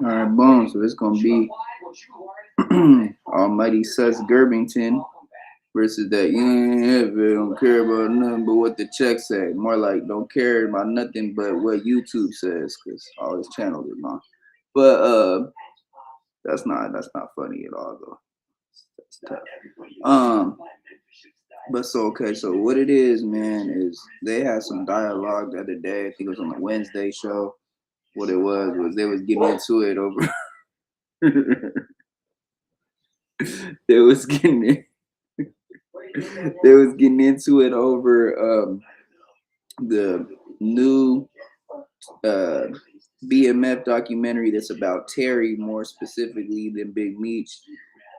All right, boom. So it's gonna be Almighty Sus Gerbington versus that jefe don't care about nothing but what the check say. More like don't care about nothing but what YouTube says, because all his channels is on. But that's not funny at all though. That's tough. But so okay, so what it is, man, is they had some dialogue the other day. I think it was on the Wednesday show. What it was they was getting into it over. they was getting it. They was getting into it over the new BMF documentary that's about Terry more specifically than Big Meech.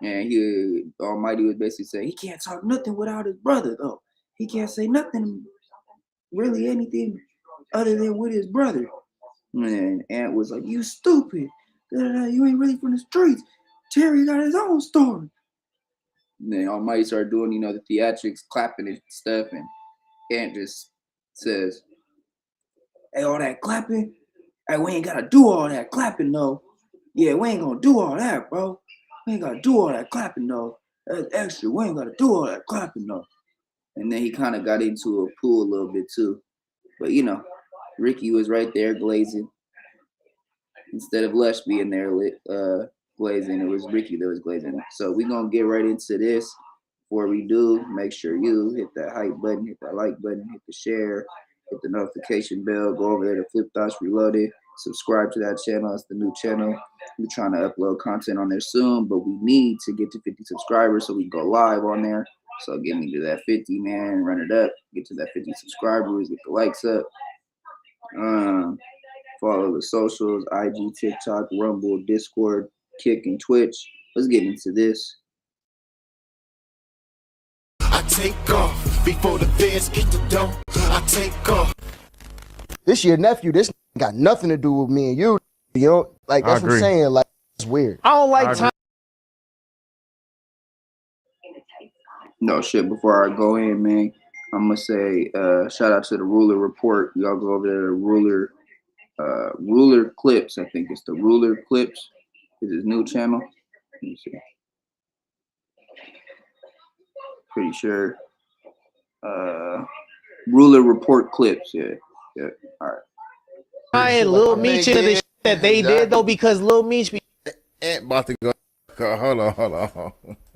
And he Almighty was basically saying he can't talk nothing without his brother though. He can't say nothing really anything other than with his brother. And Ant was like, "You stupid. You ain't really from the streets. Terry got his own story." And then Almighty started doing, the theatrics, clapping and stuff, and Ant just says, "Hey, all that clapping, hey, we ain't gotta do all that clapping, though. Yeah, we ain't gonna do all that, bro. We ain't gotta do all that clapping, though. That's extra. We ain't gotta do all that clapping, though." And then he kind of got into a pool a little bit, too. But, Ricky was right there glazing. Instead of Lush being there glazing, it was Ricky that was glazing. So we're going to get right into this. Before we do, make sure you hit that hype button, hit that like button, hit the share, hit the notification bell, go over there to Flip Thoughts Reloaded, subscribe to that channel. It's the new channel. We're trying to upload content on there soon, but we need to get to 50 subscribers so we can go live on there. So get me to that 50, man, run it up, get to that 50 subscribers, get the likes up. Follow the socials: IG, TikTok, Rumble, Discord, Kick, and Twitch. Let's get into this. I take off before the feds get the dough. I take off. This your nephew. This got nothing to do with me and you. You know, like that's what I'm saying. Like it's weird. I don't like time. No shit. Before I go in, man, I'm gonna say shout out to the Ruler Report. Y'all go over there to Ruler Clips. I think it's the Ruler Clips. Is his new channel. Let me see. Pretty sure. Ruler Report Clips. Yeah. All right. I had Lil Meech into the shit that they did though, because Lil Meech be about to go. Hold on.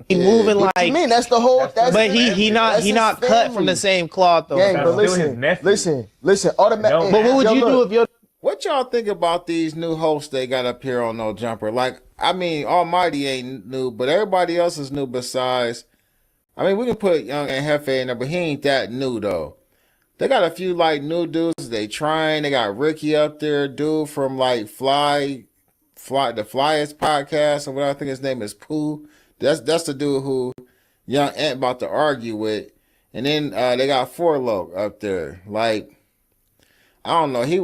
He moving like. I mean, that's the whole. But he not cut from the same cloth though. Yeah, but listen. Automatic. But what would you do if your? What y'all think about these new hosts they got up here on No Jumper? Like, I mean, Almighty ain't new, but everybody else is new besides. I mean, we can put Young and Jefe in there, but he ain't that new though. They got a few like new dudes they trying. They got Ricky up there, dude from like the Flyest podcast or whatever. I think his name is Pooh. That's the dude who Young Ant about to argue with. And then they got Forlock up there. Like, I don't know. He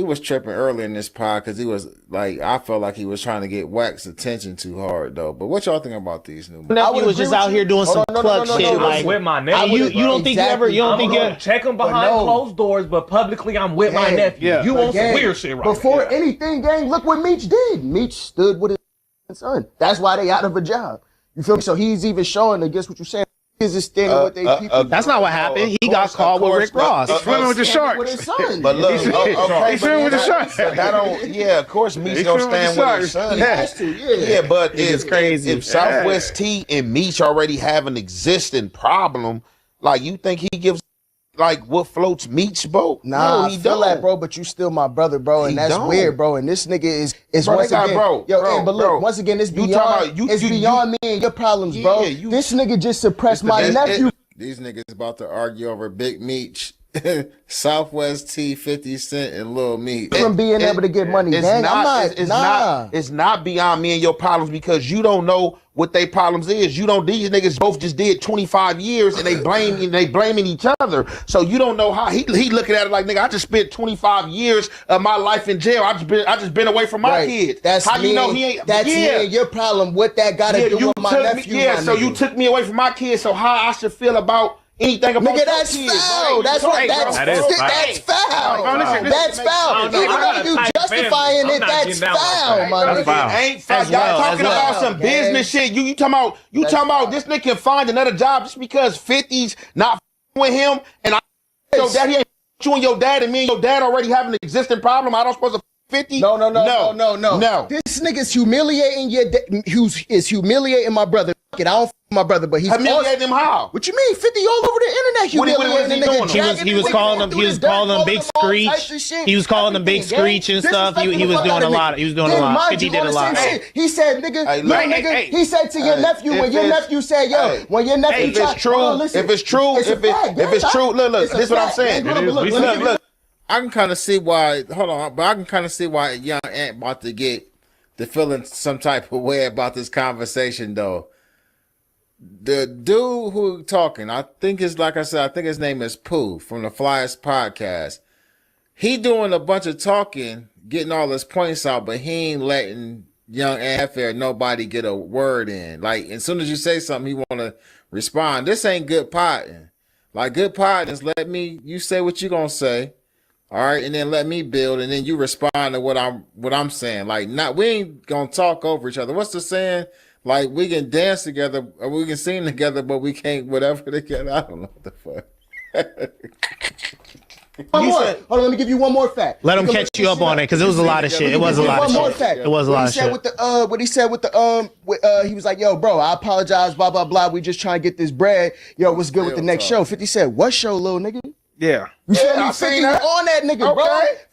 was tripping early in this pod because he was like, I felt like he was trying to get Wax's attention too hard though. But what y'all think about these new? Nephew was just out here doing some cluck shit. Like with my nephew. You don't think you don't think you check him behind closed doors, but publicly I'm with my nephew. Yeah. You want some weird shit, right? Before anything, gang, look what Meech did. Meech stood with his son. That's why they out of a job. You feel me? So he's even showing against what you're saying. Is this thing with they people? That's not what happened. He got caught with Rick Ross. He's swimming with the sharks. With his son. But look, okay, He's swimming with the sharks. Of course, Meech gonna stand with his son. He has to, Yeah, but It's crazy. If Southwest T and Meech already have an existing problem, like you think he gives like what floats Meech's boat? Nah, no, he I feel don't. that, bro, but you still my brother, bro, and that's weird, bro. And this nigga is Bro, once again, but look, bro. once again, it's You beyond, talking about- beyond me and your problems, bro. This nigga just suppressed my nephew. These niggas about to argue over Big Meech, Southwest T, 50 Cent, and Lil Meech. From being able to get money, It's not beyond me and your problems because you don't know what they problems is. You don't. These niggas both just did 25 years and they blaming each other. So you don't know how he looking at it like, nigga, I just spent 25 years of my life in jail. I just been away from my kids. That's how me, you know he ain't. That's me and your problem. What that got to do with my nephew? So you took me away from my kids. So how I should feel about anything about nigga, that's foul. That's foul. That's foul. Even though you justifying it, that's foul, my nigga. Ain't foul. Y'all talking about some business shit. You talking about this nigga can find another job just because 50's not with him and your daddy ain't you and your dad and me and your dad already have an existing problem. I don't supposed to 50? No. This nigga's humiliating is humiliating my brother. I don't my brother, but he's humiliating him how? What you mean? 50 all over the internet humiliating the nigga. He was calling them Big Screech. He was calling them Big Screech and stuff. He was doing a lot. 50 did a lot. He said, nigga, he said to your nephew when your nephew said, yo, when your nephew if it's true, look, this is what I'm saying. Look. I can kind of see why. Hold on, but I can kind of see why Young Ant about to get the feeling some type of way about this conversation, though. The dude who talking, I think his name is Pooh from the Flyest podcast. He doing a bunch of talking, getting all his points out, but he ain't letting Young Ant or nobody get a word in. Like, as soon as you say something, he want to respond. This ain't good potting. Like, good potting is you say what you gonna say. All right, and then let me build, and then you respond to what I'm saying. Like, we ain't gonna talk over each other. What's the saying? Like, we can dance together, or we can sing together, but we can't whatever together. I don't know what the fuck. Hold on, let me give you one more fact. Let him catch you up on it, because it was a lot of shit. It was a lot of shit. It was a lot of shit. What he said with he was like, yo, bro, I apologize, blah, blah, blah. We just trying to get this bread. Yo, what's good with the next show? 50 said, what show, little nigga? Yeah. You feel me? 50's on that nigga, bro.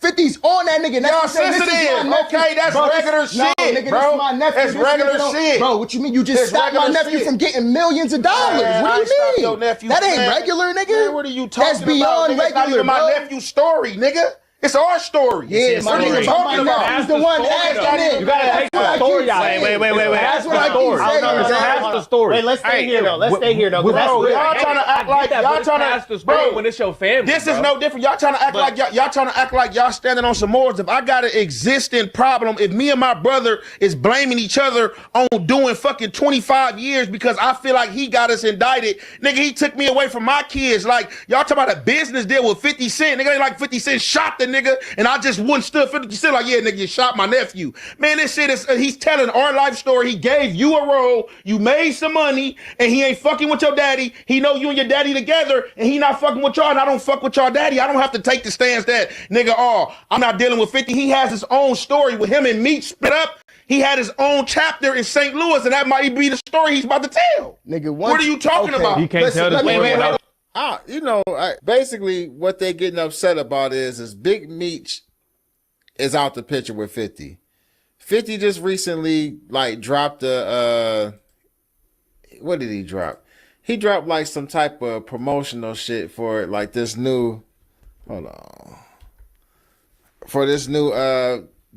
50's on that nigga. Y'all sensitive. Okay, that's regular shit, nigga, bro. This is my nephew. That's regular shit. Bro, what you mean? You just stopped my nephew from getting millions of dollars. What do you mean? Your nephew, that ain't regular, nigga. Man, what are you talking about? That's beyond regular, That's not even my nephew's story, nigga. It's our story. Yeah, what are you talking about? That's the one asking it. You gotta take the story out. Wait. That's what I keep saying. That's the story. Wait, let's stay here though. Let's stay here though. Bro, y'all trying to act like y'all trying pass the to, story bro. when it's your family. This is no different. Y'all trying to act like y'all trying to act like y'all standing on some morals. If I got an existing problem, if me and my brother is blaming each other on doing fucking 25 years because I feel like he got us indicted, nigga, he took me away from my kids. Like y'all talking about a business deal with 50 Cent, nigga, like 50 Cent shot the nigga, and I just wouldn't stood 50 Cent like, yeah, nigga, you shot my nephew. Man, this shit is, he's telling our life story. He gave you a role, you made some money, and he ain't fucking with your daddy. He know you and your daddy together, and he not fucking with y'all, and I don't fuck with y'all daddy. I don't have to take the stance that, nigga, I'm not dealing with 50. He has his own story with him and Meech split up. He had his own chapter in St. Louis, and that might be the story he's about to tell. Nigga, what are you talking about? He can't tell the story. Wait. Basically, what they getting upset about is Big Meech is out the picture with 50. 50 just recently dropped what did he drop? He dropped like some type of promotional shit for like this new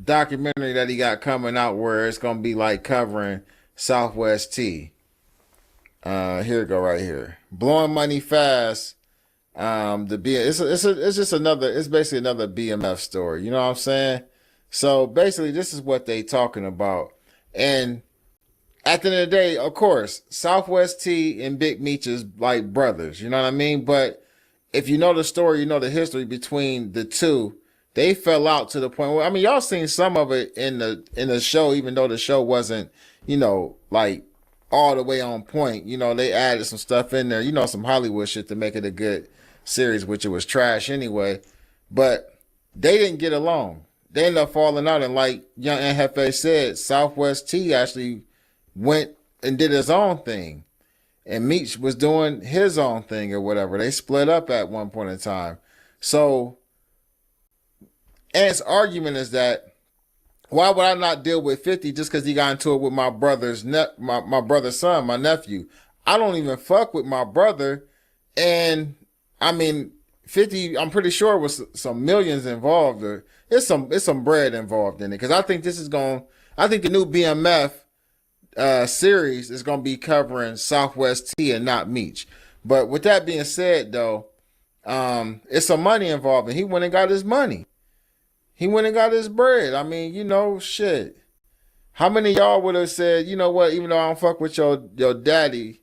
documentary that he got coming out where it's gonna be like covering Southwest T. Here it go right here. Blowing money fast. It's basically another BMF story. You know what I'm saying? So basically, this is what they talking about. And at the end of the day, of course, Southwest T and Big Meech is like brothers. You know what I mean? But if you know the story, you know the history between the two. They fell out to the point where, I mean, y'all seen some of it in the show, even though the show wasn't, like all the way on point. They added some stuff in there, some Hollywood shit to make it a good series, which it was trash anyway. But they didn't get along. They ended up falling out, and like Young and Jefe said, Southwest T actually went and did his own thing, and Meech was doing his own thing or whatever. They split up at one point in time. So Ant's argument is that why would I not deal with 50 just because he got into it with my brother's my brother's son, my nephew? I don't even fuck with my brother, and I mean 50. I'm pretty sure was some millions involved, or it's some bread involved in it. Because I think I think the new BMF series is gonna be covering Southwest T and not Meech. But with that being said, though, it's some money involved, and he went and got his money. He went and got his bread. I mean, shit. How many of y'all would have said, you know what, even though I don't fuck with your daddy,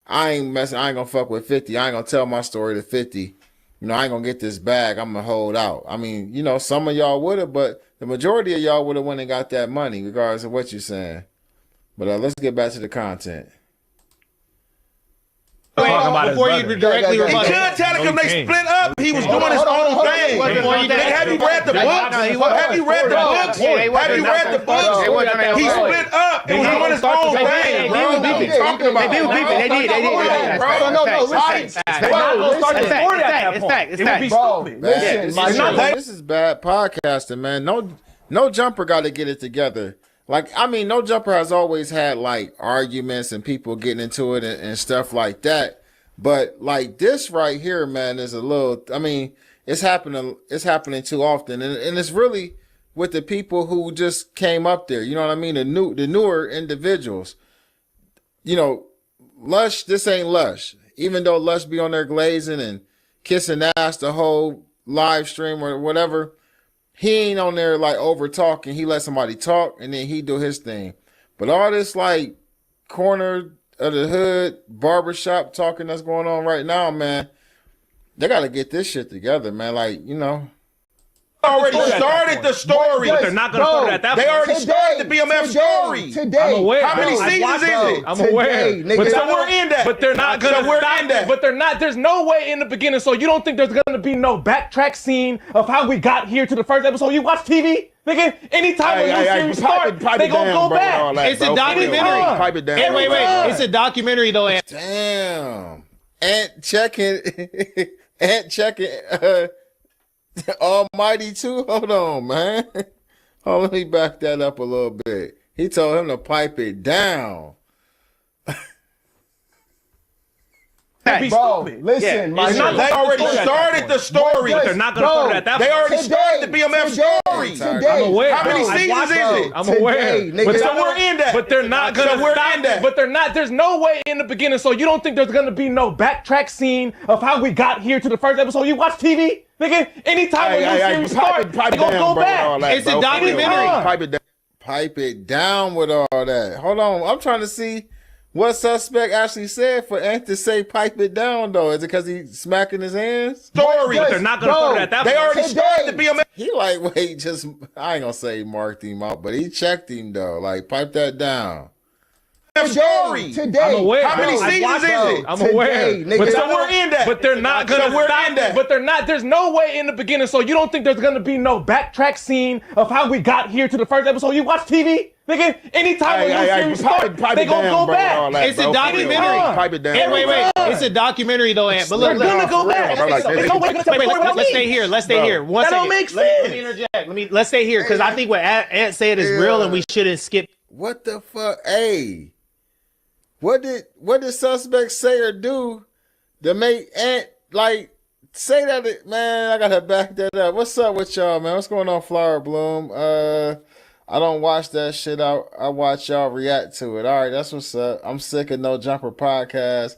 I ain't gonna fuck with 50. I ain't gonna tell my story to 50. I ain't gonna get this bag. I'm gonna hold out. I mean, some of y'all would have, but the majority of y'all would have went and got that money, regardless of what you're saying. But let's get back to the content. Before you directly He rebut. could tell it because they split up. He was doing his own thing. Have you read the books? Have you read the books? Have you read the books? He split up and was doing his own thing, bro. What are you talking about? They did. This is bad podcasting, man. No jumper got to get it together. No jumper has always had like arguments and people getting into it and stuff like that. But like this right here, man, is a little, it's happening too often. And it's really with the people who just came up there. You know what I mean? The newer individuals. Lush, this ain't Lush. Even though Lush be on there glazing and kissing ass the whole live stream or whatever, he ain't on there like over talking. He let somebody talk and then he do his thing. But all this like corner of the hood barbershop talking that's going on right now, man, they got to get this shit together, man. Already started the story. But they're not going to start it at that point. They already started the BMF story. Today. I'm aware. How many seasons is it? I'm aware. Nigga. So we're in that. But they're not going to stop. But they're not. There's no way in the beginning. So you don't think there's going to be no backtrack scene of how we got here to the first episode? You watch TV? Nigga, anytime when you series start, they gonna go back. It's a documentary. Pipe it down. Wait. It's a documentary though. Damn. Ant checking. Almighty too. Hold on, man. Let me back that up a little bit. He told him to pipe it down. be Bro, stupid. listen, my They're not nigga. They gonna already start started the story. But They're not gonna Bro, start it at that They point. already started the BMF story. Today, I'm aware. How many Bro, seasons is it? I'm Today, aware. nigga. But So we're in that. But they're not gonna So we're stop in that. But they're not. There's no way in the beginning. So you don't think there's gonna be no backtrack scene of how we got here to the first episode? You watch TV, nigga. Anytime when a series starts, they gonna go back. It's a documentary. Pipe it down. Pipe it down with all that. Hold on. I'm trying to see what suspect actually said for Ant to say pipe it down, though. Is it because he's smacking his hands? Story. But they're not gonna start it at that They point. already started the BMF. He like, wait, just, I ain't gonna say marked him out, but he checked him, though. Like, pipe that down. Story. Today. I'm aware. How many bro. seasons is it? I'm Today, aware. nigga. But So we're in that. But they're not gonna So we're stop in that. But they're not. There's no way in the beginning. So you don't think there's gonna be no backtrack scene of how we got here to the first episode? You watch TV, nigga. Anytime when a series starts, they gonna go back. It's a documentary. Pipe it down. Hey, wait. It's a documentary though, Ant. But look, They're gonna go back. bro, like, There's no way they're gonna tell the story without let's me. stay here. Let's stay Bro. here. One That don't second. make Let me sense. interject. Let's stay here because I think what Ant said is real, and we shouldn't skip. What the fuck? Hey. What did suspect say or do to make Ant like say that man, I gotta back that up. What's up with y'all, man? What's going on, Flower Bloom? I don't watch that shit. I watch y'all react to it. All right, that's what's up. I'm sick of No Jumper podcast.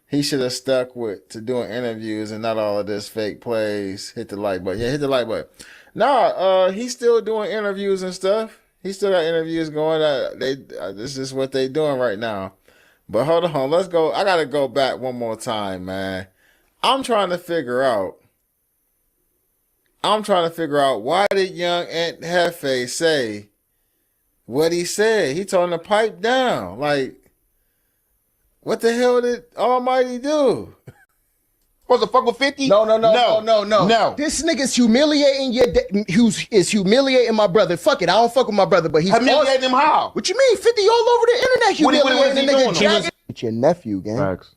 He should have stuck to doing interviews and not all of this fake plays. Hit the like button. Yeah, hit the like button. Nah, he's still doing interviews and stuff. He still got interviews going. This is what they doing right now. But hold on, let's go. I gotta go back one more time, man. I'm trying to figure out why did young Ant Jefe say what he said. He told him to pipe down. Like, what the hell did Almighty do? Was the fuck with 50? No. This nigga's humiliating is humiliating my brother. Fuck it, I don't fuck with my brother, but he's Humiliating him how? What you mean? 50 all over the internet What humiliating is he the nigga. doing? Jagged. It's your nephew, gang. Facts.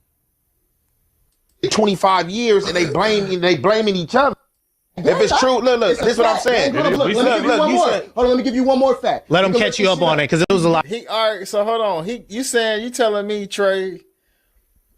25 years and they blaming each other. If it's true, look, It's a this is what I'm fact, saying. gang. Hold on, It is. let me give you one more. Hold on, let me give you one more fact. Let him You can catch you look up this on shit it because it was a lot. All right, so hold on. You telling me, Trey,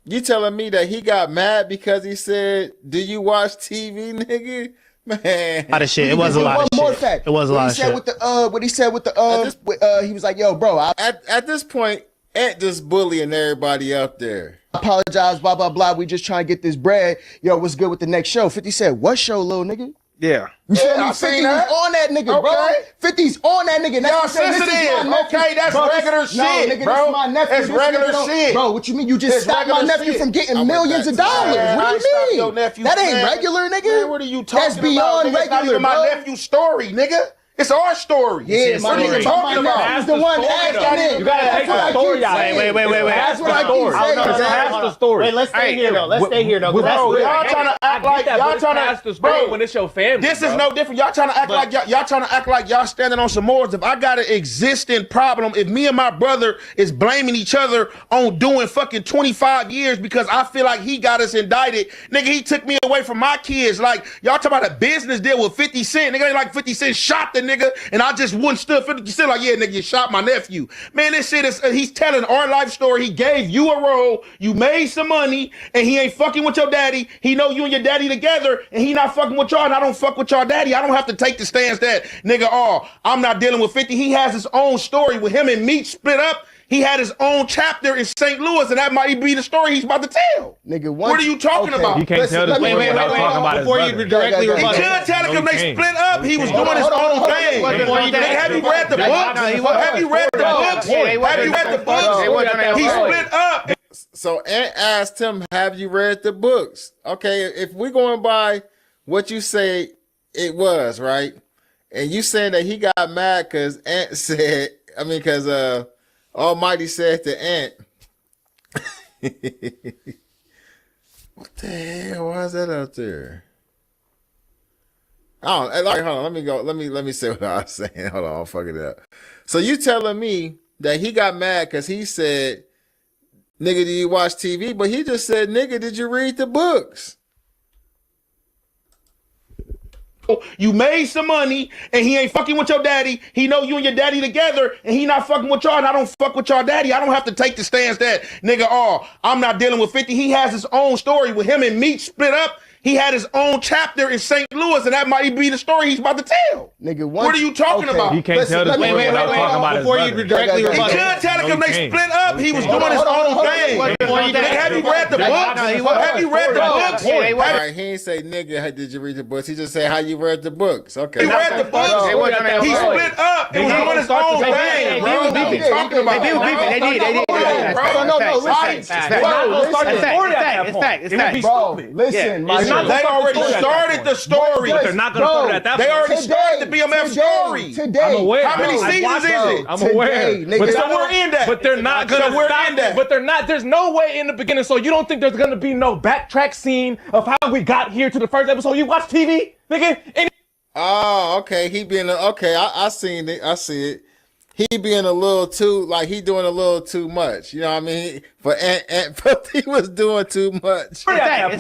you telling me that he got mad because he said, "Do you watch TV, nigga?" Man, A lot of shit. It was a Give you lot one of more shit. fact. It was a What lot he of said shit. what he said with the he was like, yo, bro, I at this point, Ant just bullying everybody up there. apologize, blah, blah, blah. We just trying to get this bread. Yo, what's good with the next show? 50 said, what show, little nigga? Yeah. You feel I me? seen 50's that. on that nigga, bro. Okay. 50's on that nigga. Now Y'all you say, this is sensitive. my nephew. Okay, that's Bro, regular no, shit, nigga, bro. This is my nephew. It's This regular nigga don't- shit. Bro, what you mean? You just It's stopped my regular nephew shit. from getting I went millions back of to dollars. that. What I do ain't stopped you your mean? nephew, That ain't man. regular, nigga. Man, what are you talking That's beyond about? Nigga, it's not regular, even my bro. nephew's story, nigga. It's our story. Yeah, my What are nigga, you talking my about? nephew's the one asking it. You gotta take the story out. Wait. That's what I keep Story. saying. That's man. the story. Wait, let's stay here though. Let's stay here though. 'cause Bro, that's y'all real. trying to act I like get that, y'all but trying it's past to the story bro. when it's your family. This is bro. no different. Y'all trying to act like y'all trying to act like y'all standing on some mores. If I got an existing problem, if me and my brother is blaming each other on doing fucking 25 years because I feel like he got us indicted, nigga, he took me away from my kids. Like y'all talking about a business deal with 50 Cent, nigga, ain't like 50 Cent shot the nigga, and I just wouldn't stood 50 Cent like, yeah, nigga, you shot my nephew. Man, this shit is he's telling our life story. He gave you a role, you made some money, and he ain't fucking with your daddy. He know you and your daddy together, and he not fucking with y'all, and I don't fuck with y'all daddy. I don't have to take the stance that, nigga, I'm not dealing with 50. He has his own story with him and Meech split up. He had his own chapter in St. Louis, and that might be the story he's about to tell. Nigga, What are you talking about? You can't tell the let me- story without wait, talking about his Before you brother. directly Go, go, rebut go. He it. could tell it because No, they he can't. split up. He was doing his Hold on, own hold on. thing. Before you Nigga, have you read the books? Have you read the books? Have you read the books? He split up. So Ant asked him, "Have you read the books?" Okay, if we're going by what you say, it was right, and you saying that he got mad because Ant said, because Almighty said to Ant, "What the hell? Why is that out there?" Oh, like, hold on. Let me go. Let me say what I was saying. Hold on, I'll fuck it up. So you telling me that he got mad because he said, "Nigga, do you watch TV?" But he just said, "Nigga, did you read the books?" You made some money, and he ain't fucking with your daddy. He know you and your daddy together, and he not fucking with y'all, and I don't fuck with y'all daddy. I don't have to take the stance that, nigga, I'm not dealing with 50. He has his own story with him and Meech split up. He had his own chapter in St. Louis, and that might be the story he's about to tell. Nigga, what are you talking about? He can't tell the story without talking about his brother. Directly He could tell it because they split up. He was doing his own thing. Have you read the books? Have you read the books? All right, he ain't say, nigga, did you read the books? He just said how you read the books. Okay. He read the books. He split up. He was doing his own thing, bro. What are you talking about? They did. It's fact. Bro, listen, they already started the story. But they're not going to put it at that They point. already started the BMF story. Today. I'm aware. How many seasons is it? I'm aware. But so we're in that. But they're not going to stop that. But they're not. There's no way in the beginning. So you don't think there's going to be no backtrack scene of how we got here to the first episode? You watch TV, nigga? Oh, okay. He being okay. I seen it. I see it. He being a little too he doing a little too much. You know what I mean? But he was doing too much. It's fact.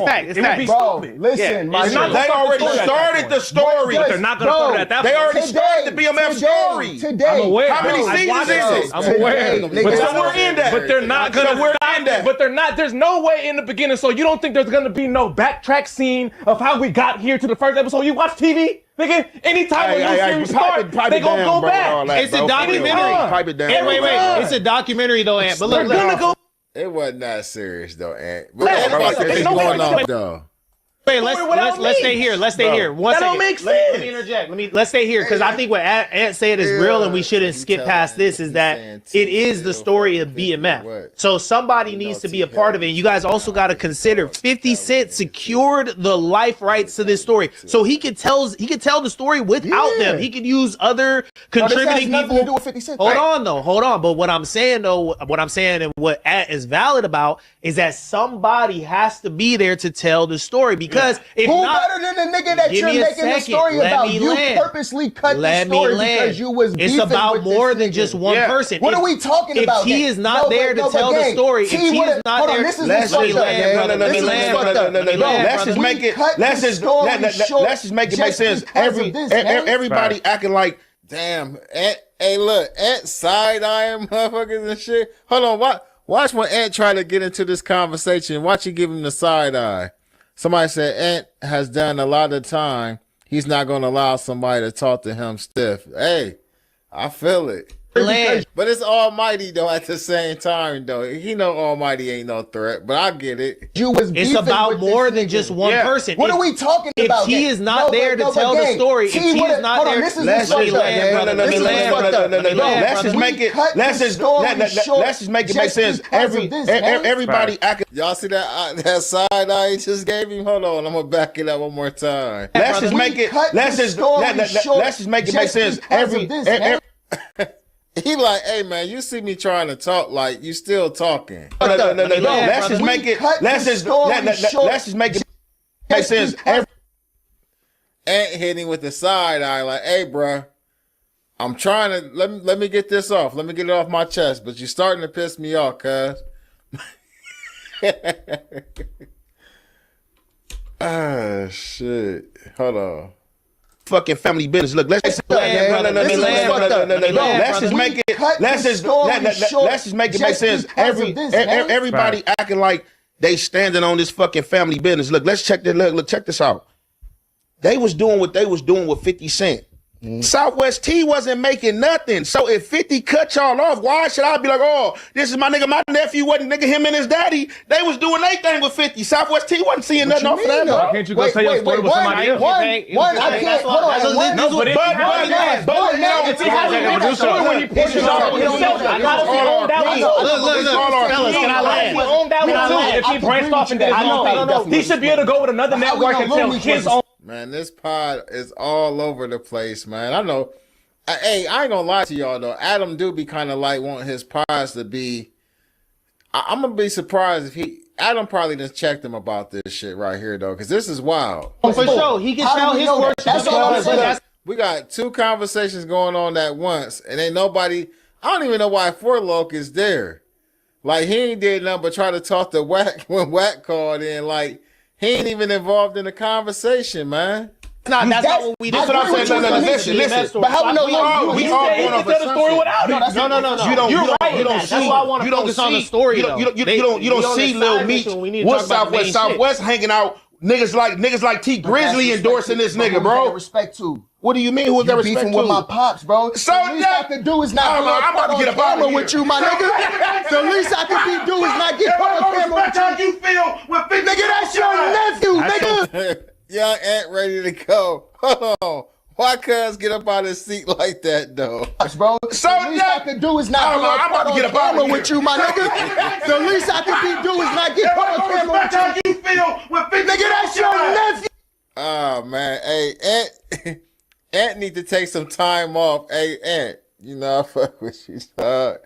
Bro, listen, they already started the story. But they're not going to put it at that point. They already started the BMF story. Today. I'm aware. How many seasons is it? I'm aware. So we're in that. But they're not going to stop that. But they're not. There's no way in the beginning. So you don't think there's going to be no backtrack scene of how we got here to the first episode? You watch TV? Nigga, anytime a new series starts, they gonna go back. It's a documentary. Pipe it down. Wait. It's a documentary though, Ant. But look. It wasn't that serious though, Ant. But There's no going way- on though. Wait, let's stay here. Let's stay here. One That don't second. make Let me sense. interject. Let's stay here because I think what Ant said is real, and we shouldn't skip past this. Is that it is the story of BMF? So somebody needs to be a part of it. And you guys also got to consider 50 Cent secured the life rights to this story, so he could tell the story without them. He could use other contributing people. To do with 50 Cent. Hold on. But what I'm saying and what Ant is valid about is that somebody has to be there to tell the story because if Who not, better than the nigga that give you're me a making the second. story Let about? me You land. purposely cut Let the me story land. because you was It's beefing about with more this than nigga. just one person. What are we talking about? If he is not No, there but- to tell the gang, story, if T he is would've- not hold on, there, this is let's what's let me fucked up, land, man. brother. Let This me is land, what's brother. fucked up. Let me No, land, Let's just brother. make it. cut Let's the just story let's short just make it make just sense. because of this, man. Everybody acting like Damn, Ant, hey, look, Ant side-eyeing motherfuckers and shit. Hold on, watch when Ant try to get into this conversation. Watch you give him the side eye. Somebody said Ant has done a lot of time. He's not going to allow somebody to talk to him stiff. Hey, I feel it. Land. But it's Almighty though at the same time though. He know Almighty ain't no threat, but I get it. You was It's beefing about with more this than nigga. just one person. What are we talking about? If he gang? is not No, there but- to tell the gang, story, if T he is would've- not hold on, there, this is let's what's let me fucked up, land, man. brother. This Let me is land, what's fucked brother. up. Let me No, land, let's just brother. make it. cut Let's the just story let's short just make it make just sense. because of this, man. Everybody acting. Y'all see that side eye he just gave him? Hold on, I'm gonna back it up one more time. Let's just make it. cut Let's the just story let's short just make it make just sense. because of this, man. He like, hey man, you see me trying to talk, like you still talking. No. land, Let's just brother. make it. Cut Let's the just story short let's just make it make just sense. because- Ant hitting with the side eye, like, hey bruh, I'm trying to let me get this off. Let me get it off my chest, but you're starting to piss me off, cuz. Ah shit. Hold on. Fucking family business. Look, let's just land, brother. Let me land, brother. Let me land, let's just brother. make it. Cut Let's the just story short let's just make it make just sense. because of this, man. Everybody acting like they standing on this fucking family business. Look, let's check this. Look, check this out. They was doing what they was doing with 50 Cent. Southwest T wasn't making nothing. So if 50 cut y'all off, why should I be like, oh, this is my nigga, my nephew wasn't nigga, him and his daddy. They was doing their thing with 50. Southwest T wasn't seeing nothing off of that. though? Why can't you go tell your story with somebody else? One, I can't. Hold on. But if he hasn't made a story when he pushes off on himself, I gotta see own that one. Look, fellas, can I land? He owned that one too. If he branched off and did his own thing, he should be able to go with another network and tell his own. Man, this pod is all over the place, man. I know. Hey, I ain't gonna lie to y'all though. Adam do be kind of like wanting his pods to be. I'm gonna be surprised if Adam probably just checked him about this shit right here though, because this is wild. For sure, he can tell his worship. That's all I'm saying. We got two conversations going on at once, and ain't nobody. I don't even know why Forlock is there. Like he ain't did nothing but try to talk to Wack when Wack called in. Like he ain't even involved in the conversation, man. That's not what we did. That's what I'm saying. No, listen. But how we know we all He going can off tell the story without it. No. You Right. don't That's see. why I want to focus on the story. You don't see Lil Meech. What's Southwest hanging out? Niggas like T Grizzly endorsing this nigga, bro. Respect to. What do you mean? Who's that respect beefing to? with my pops, bro. So the least I can do is not I'm about to get up out of here with you, my nigga. The least I can do is not get on camera with you. How you feel with 50 Nigga, that's your nephew, nigga. Young Ant ready to go. Hold on. Why cuz get up out of his seat like that, though? Bro, So the least I can do is not I'm about to get up out of here with you, my nigga. The least I can do is not get on camera with you. How you feel with 50 Nigga, that's your nephew. Oh, man. Hey, Ant need to take some time off. Hey, Ant, you know I fuck with you, dog.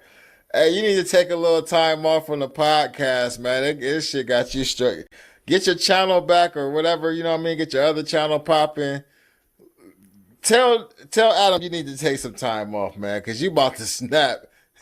Hey, you need to take a little time off from the podcast, man. This shit got you straight. Get your channel back or whatever, you know what I mean? Get your other channel popping. Tell Adam you need to take some time off, man, because you about to snap.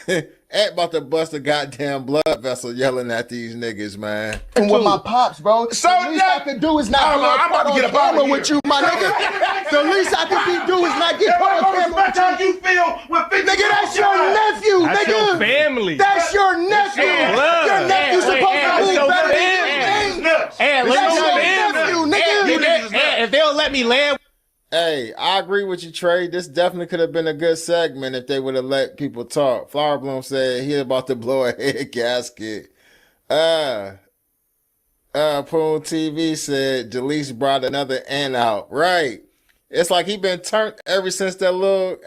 Ant about to bust a goddamn blood vessel yelling at these niggas, man. And with my pops, bro. So the least I can do is not I'm about to get up out of here with you, my nigga. The least I can do is not get on camera with you. How you feel with 50 Nigga, that's your nephew, That's nigga. your family. That's your nephew. your blood. Your nephew's supposed to that's be your better than family. you. Hey, That's your nephew, nigga. if they'll let me land. Hey, I agree with you, Trey. This definitely could have been a good segment if they would have let people talk. Flower Bloom said he about to blow a head gasket. Poon TV said Jaleese brought another Ant out. Right. It's like he been turned ever since that little,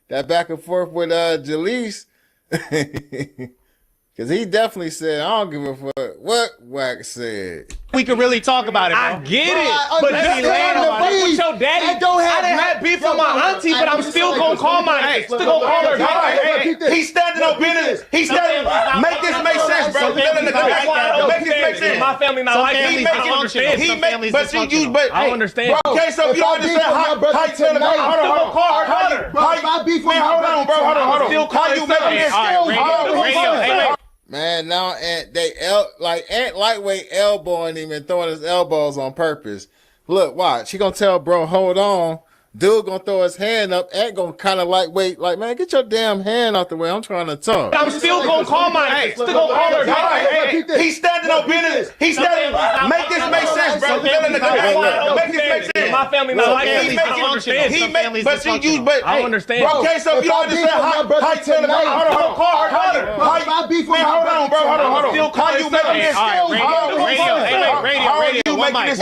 that back and forth with Jaleese. Because he definitely said, I don't give a fuck what Wack said. We could really talk about it, bro. I get it, I but let me understand land the on it. beef. With your daddy, I don't have I didn't have beef with my auntie, but I'm still gonna call my, still gonna call her. He's standing on business. He's standing. Make this make sense, bro. Make this make sense. My family not like families me. I don't understand. He make, but see, you, but I don't understand. Bro, okay, so if you don't understand how you tell him, hold on, call her mother. man, hold on, bro, hold on. Still How you make this? Radio. Man, now Ant lightweight elbowing him and throwing his elbows on purpose. Look, watch. He gonna tell bro, hold on. Dude gonna throw his hand up. Ant gonna kind of lightweight, like, man, get your damn hand out the way. I'm trying to talk. I'm still gonna call my, still gonna call her. He's standing on business. He's standing. Make this make sense, bro. Make this make sense. My family not like me. I don't understand. He make, but see, you, but I don't understand. Bro, okay, so if you don't understand how you tell him, hold on, call her. Man, hold on, bro, hold on. How you making this? Radio. One mic.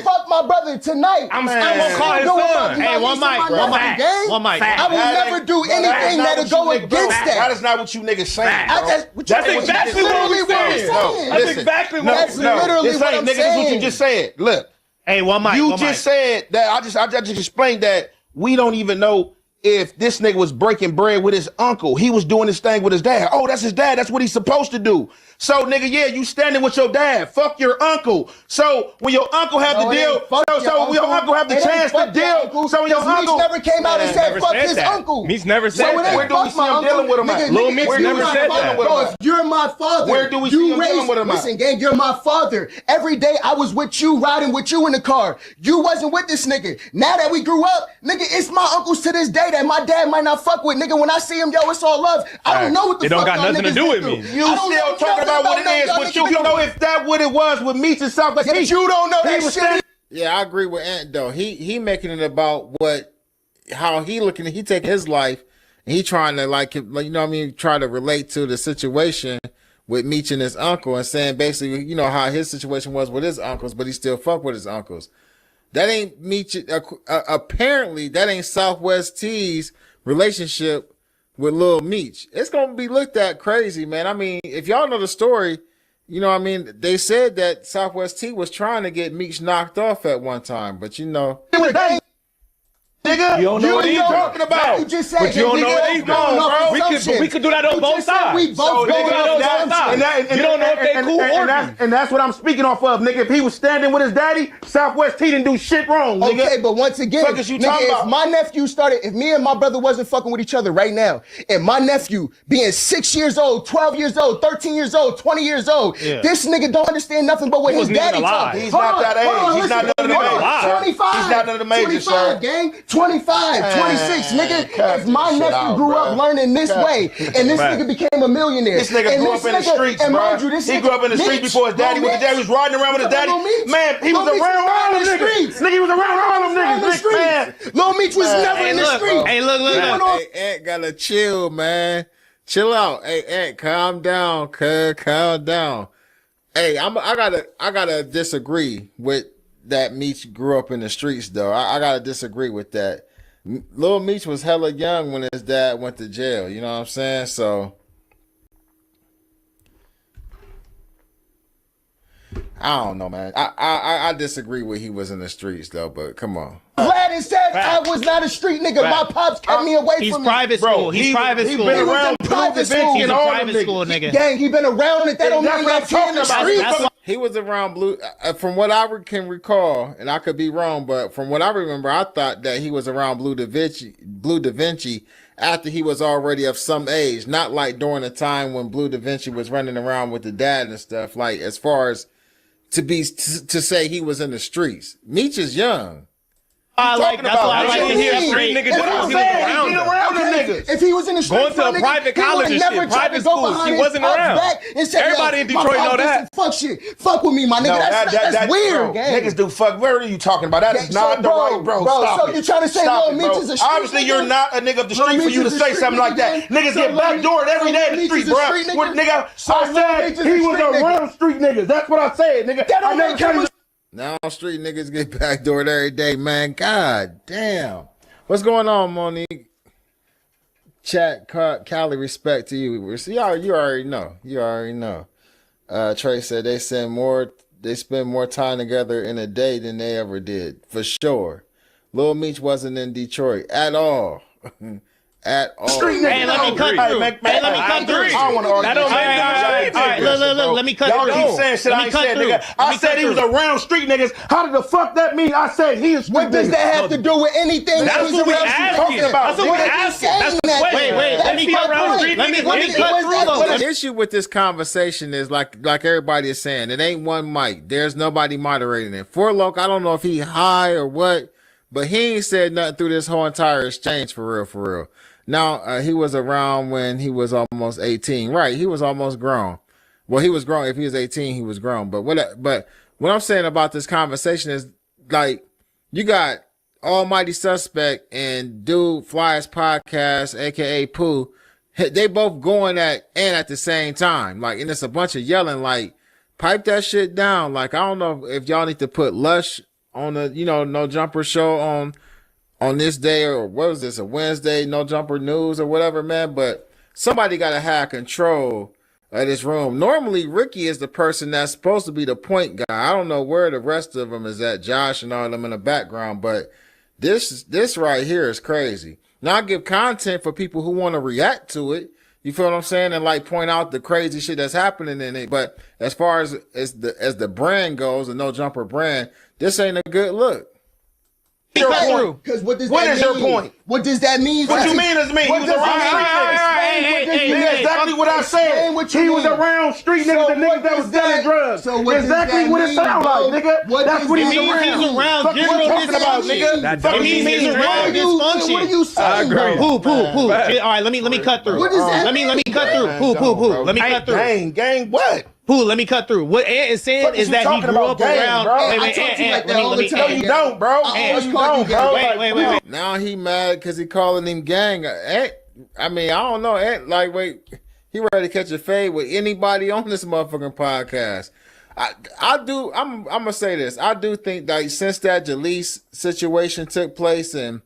Fuck my brother tonight. I'm still gonna call his son. Hey, one mic. I will never do anything that'll go against That that. is not what you niggas saying, bro. That's exactly what we saying. That's exactly what That's literally what I'm nigga, this is what you saying. just said. Look, Hey, one mic. you just said that. I just explained that we don't even know if this nigga was breaking bread with his uncle. He was doing this thing with his dad. Oh, that's his dad. That's what he's supposed to do. So, nigga, yeah, you standing with your dad. Fuck your uncle. So when your uncle have the deal, so when your uncle have the chance to deal, so when your uncle never came out and said fuck his uncle. Meech never said So it that. ain't Where do we fuck see my him dealing with him uncle. at? Lil Nigga, Meech if never you're said my that. father, bro, if you're my father, Where do we see him dealing with him at? Listen, gang, you're my father. Every day I was with you, riding with you in the car. You wasn't with this nigga. Now that we grew up, nigga, it's my uncles to this day that my dad might not fuck with. Nigga, when I see him, yo, it's all love. I don't know what the It don't fuck got y'all nothing to niggas do with been me. through. You I don't still know talking about what it nothing is, y'all but niggas you been don't know through. if that what it was with Meech and South. Like, But you don't know he that was shit. standing. Yeah, I agree with Ant though. He making it about how he looking. He taking his life and he trying to like you know what I mean, try to relate to the situation with Meech and his uncle and saying basically you know how his situation was with his uncles, but he still fuck with his uncles. That ain't Meech. Apparently, that ain't Southwest T's relationship with Lil Meech. It's gonna be looked at crazy, man. I mean, if y'all know the story. You know what I mean? They said that Southwest T was trying to get Meech knocked off at one time, but you know. Nigga, nigga. You don't know what he's talking about. You just said But you don't know what he's going, bro. We could do that on both sides. We both going on both sides. You don't know if they cool or and that's what I'm speaking off of, nigga. If he was standing with his daddy, Southwest T didn't do shit wrong, nigga. Okay, but once again, Fuck is you talking about? if my nephew started, if me and my brother wasn't fucking with each other right now, and my nephew being 6 years old, 12 years old, 13 years old, 20 years old, this nigga don't understand nothing but what his daddy talking. He's not that age. He's not none of the majors. 25. He's not none of the majors, 25, sir. gang. 25, 26, nigga. If my nephew grew up learning this way, and this nigga became a millionaire. This nigga grew up in the streets, bro. He grew up in the streets before his daddy. When his daddy was riding around with his daddy, man, he was around all them niggas. Nigga, he was around all them niggas. Man, Lil Meech was never in the street. Hey, look. Hey, Ant gotta chill, man. Chill out. Hey, Ant, calm down, cuz. Calm down. Hey, I gotta disagree with that Meech grew up in the streets, though. I gotta disagree with that. Lil Meech was hella young when his dad went to jail. You know what I'm saying? So I don't know, man. I disagree with he was in the streets, though. But come on. Glad and said I was not a street nigga. My pops kept me away He's from private school. He's private school. Been around private school. He's a private school nigga. Gang, he been around it. That don't mean That's that what I'm in the talking about. street. He was around Blue. From what I can recall, and I could be wrong, but from what I remember, I thought that he was around Blue Da Vinci after he was already of some age, not like during the time when Blue Da Vinci was running around with the dad and stuff. Like as far as to say he was in the streets, Meech is young. That's what I like to hear. Street niggas. What I'm saying, he around them niggas. If he was in the street, Going to a private college and shit, private schools, he wasn't around. Everybody in Detroit know that. Fuck shit. Fuck with me, my nigga. That's weird, gang. Niggas do fuck. What are you talking about? That is not the right, bro. Stop so it. you trying to say Lil Meech is a street Obviously, nigga? you're not a nigga of the street for you to say something like that. Niggas get backdoored every day in the street, bro. Nigga, I said he was around street niggas. That's what I said, nigga. I never tell you. Now street niggas get backdoored every day, man. God damn. What's going on, Monique? Chat, Cali, respect to you. You already know. You already know. Trey said they spend more time together in a day than they ever did. For sure. Lil Meech wasn't in Detroit at all. At all. Street niggas. Hey, let me cut through. Let me cut through. I don't want to argue. That don't make All right, look. Let me cut through. Y'all keep saying shit I ain't said, nigga. I said he was around street niggas. How did the fuck that mean? I said he is street What does niggas. that have to do with anything? That's what we asking. That's what we asking. That's the question. Wait. Let me cut through. Let me cut through though. The issue with this conversation is like everybody is saying, it ain't one mic. There's nobody moderating it. For Loc, I don't know if he high or what, but he ain't said nothing through this whole entire exchange for real. Now, he was around when he was almost 18. Right, he was almost grown. Well, he was grown. If he was 18, he was grown. But what I'm saying about this conversation is, like, you got Almighty Suspect and Dude Fly's podcast, a.k.a. Pooh. They both going at the same time. Like, and it's a bunch of yelling, like, pipe that shit down. Like, I don't know if y'all need to put Lush on the, No Jumper show on this day, or what was this, a Wednesday, No Jumper News or whatever, man. But somebody got to have control of this room. Normally, Ricky is the person that's supposed to be the point guy. I don't know where the rest of them is at, Josh and all them in the background, but this right here is crazy. Now, I give content for people who want to react to it. You feel what I'm saying? And like point out the crazy shit that's happening in it. But as far as the brand goes, the No Jumper brand, this ain't a good look. Because what does that mean? What is your point? What does that mean? What you mean is me? He was around street niggas. That's exactly what I said. He was around street niggas and niggas that was selling drugs. So what exactly what it sounds like, nigga. That's what he means. He's around general dysfunction. It means he's around dysfunction. What are you saying? I agree. Pooh. All right, let me cut through. What does that Let me cut through. Pooh. Let me cut through. Gang, what? Pooh, let me cut through. What Ant is saying is that he grew up around. Wait, Ant, No, you don't, bro. Wait. Now he mad because he calling him gang. I mean, I don't know. He ready to catch a fade with anybody on this motherfucking podcast. I'm gonna say this. I do think that since that Jalise situation took place and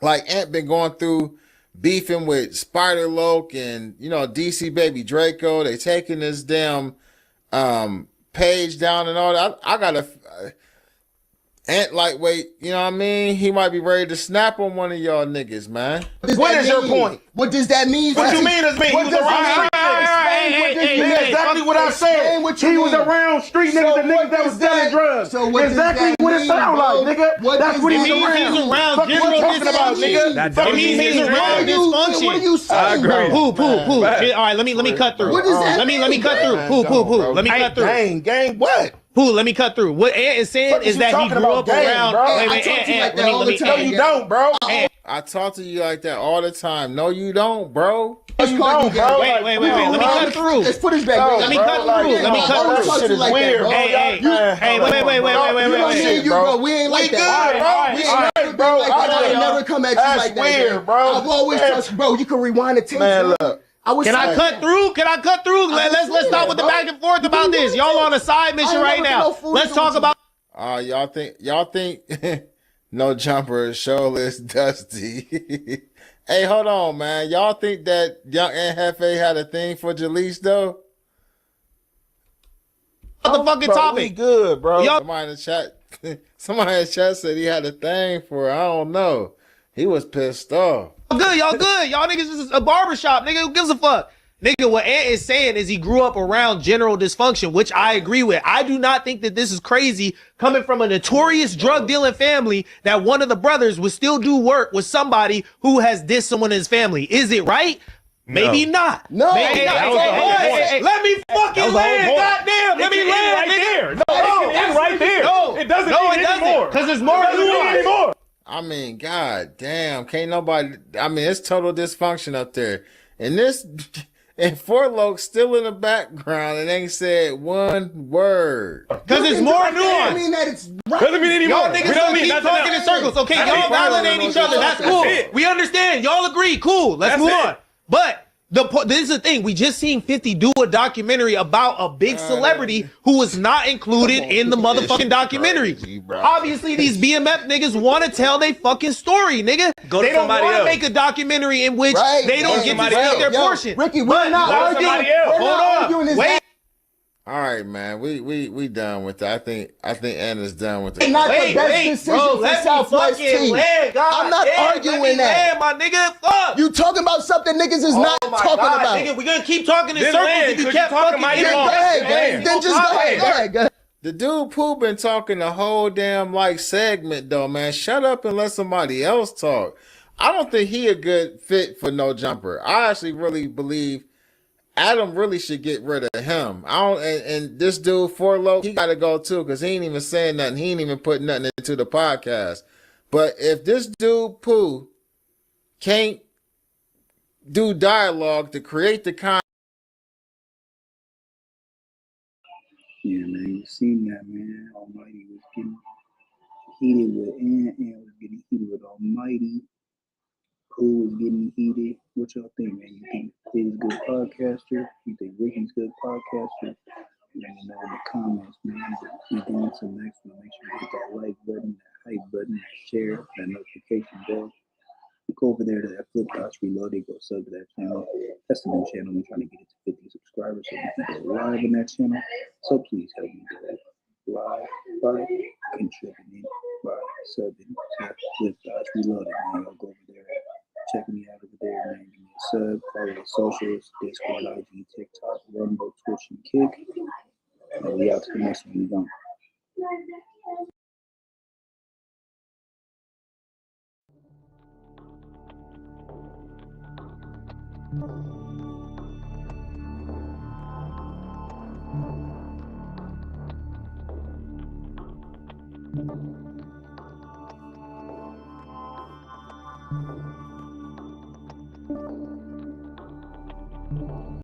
like Ant been going through beefing with Spider Loc and DC Baby Draco, they taking this damn page down and all that. Ant lightweight, you know what I mean? He might be ready to snap on one of y'all niggas, man. What is your point? What does that mean? What you mean is me? He was around exactly what I said. He was around street niggas and niggas that was selling drugs. So what exactly what it sound like, nigga. That's what he's around. He's around Fuck general you talking about, dysfunction. nigga. It means he's around dysfunction. What are you saying? Pooh. All right, let me cut through. What does that Let me cut through. Pooh. Let me cut through. Gang, what? Pooh, let me cut through. What Ant is saying is that he grew up around. I talk to you like that all the time. No, you don't, bro. I talk to you like that all the time. No, you don't, bro. No, you don't, bro. Wait. Let me cut through. Let's put his back. Let me cut through. Let me cut through. That shit is weird. Hey, wait. Bro, we ain't like that. We ain't bro. I never come at you like that. That's weird, bro. I've always trust, bro. You can rewind the tape. Man, look. Can I cut through? Let's stop with the back and forth about this. Y'all on a side mission right now. Let's talk about. Y'all think No Jumper is showless Dusty. Hey, hold on, man. Y'all think that Young and Jefe had a thing for Jaleese though? What the fucking topic? We good, bro. Somebody in the chat said he had a thing for her. I don't know. He was pissed off. Y'all good. Y'all niggas is a barbershop. Nigga, who gives a fuck? Nigga, what Ant is saying is he grew up around general dysfunction, which I agree with. I do not think that this is crazy coming from a notorious drug dealing family that one of the brothers would still do work with somebody who has dissed someone in his family. Is it right? Maybe not. No. Maybe not. Hey, let me fucking land. Goddamn. Let me land. Right there. No, it's right there. No, it doesn't anymore. Because there's more nuance. I mean, god damn, can't nobody. I mean, it's total dysfunction up there. And Fort Loke still in the background and ain't said one word. Because it's more nuance. I mean that it's right. Doesn't mean anymore. Y'all niggas don't keep talking in circles. Okay, y'all validate each other. That's cool. We understand. Y'all agree. Cool. Let's move on. But this is the thing. We just seen 50 do a documentary about a big celebrity who was not included in the motherfucking documentary. Obviously, these BMF niggas want to tell their fucking story, nigga. They don't want to make a documentary in which they don't get to see their portion. Ricky, we're not arguing. Hold on. Wait. All right, man. We done with that. I think Anna's done with it. Not the best decision bro, for Southwest team. I'm not arguing that. My nigga, fuck. You talking about something niggas is not talking about. Nigga, we gonna keep talking in circles if you kept fucking Go ahead. Then just go ahead. The dude Pooh been talking the whole damn segment though, man. Shut up and let somebody else talk. I don't think he a good fit for No Jumper. I actually really believe Adam really should get rid of him. And this dude Fort Loke, he got to go too because he ain't even saying nothing. He ain't even put nothing into the podcast. But if this dude Pooh can't do dialogue to create the content. Yeah, man, you seen that, man. Almighty was getting heated with Ant was getting heated with Almighty. Pooh was getting heated. What y'all think, man? You think Pooh's a good podcaster? You think Ricky's a good podcaster? Let me know in the comments, man. But we going to the next one. Make sure you hit that like button, that hype button, that share, that notification bell. Go over there to that Flip Dots Reloaded. Go sub to that channel. That's the new channel. We're trying to get it to 50 subscribers so we can go live in that channel. So please help me go live by contributing, by subbing to Flip Dots Reloaded. Man, y'all go over there. Check me out over there, man. Give me a sub. Follow the socials: Discord, IG, TikTok, Rumble, Twitch, and Kick. And we out to the next one. We gone.